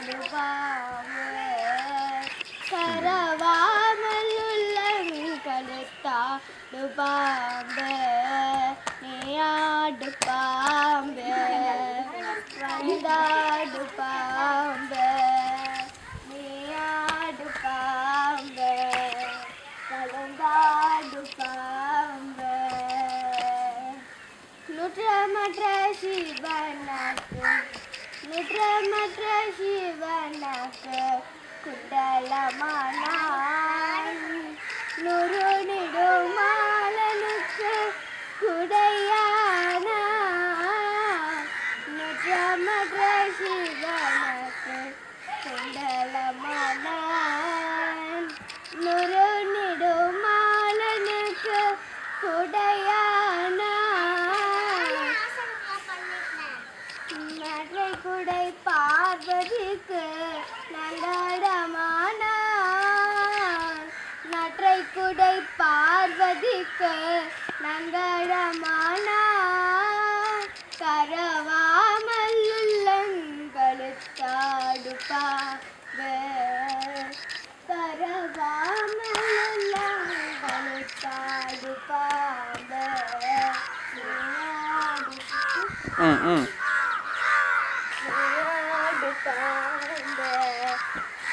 பாம்பு கரவாமல் உள்ளங்கழுத்தாடு பாம்பு நீயாடு பாம்பு வந்தாடு பாம்பு நீயாடு பாம்பு கலந்தாடு பாம்பு நுற்றமற்ற சிவனுக்கு குண்டலமானான் நுறு நெடுமாலனுக்கு குடையானா நுற்றமற்ற சிவனுக்கு குண்டலமானான் நுறு நெடுமாலனுக்கு குடையானா நற்றை குடை பார்வதிக்கு நங்கடமானான் நற்றை குடை பார்வதிக்கு நங்கடமானான் கரவாமல் உள்ளங்கழுத்தாடு பாம்பு கரவாமல் உள்ளங்கழுத்தாடு பாம்பு பாம்பு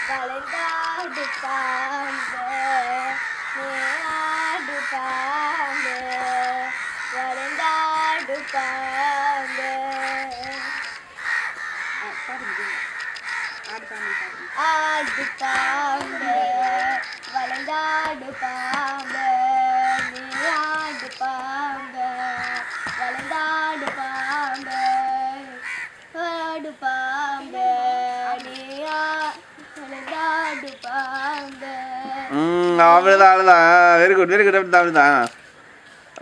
வளைந்தாடு பாம்பு நீயாடு பாம்பு வளைந்தாடு பாம்பு ஆடு பாம்பு வளைந்தாடு பாம்பு நீயாடு பாம்பு வளைந்தாடு பாம்பு ஆடு பாம்பு நீயாடு பாம்பு அவ்வளோதான் வெரி குட் அப்படிதான்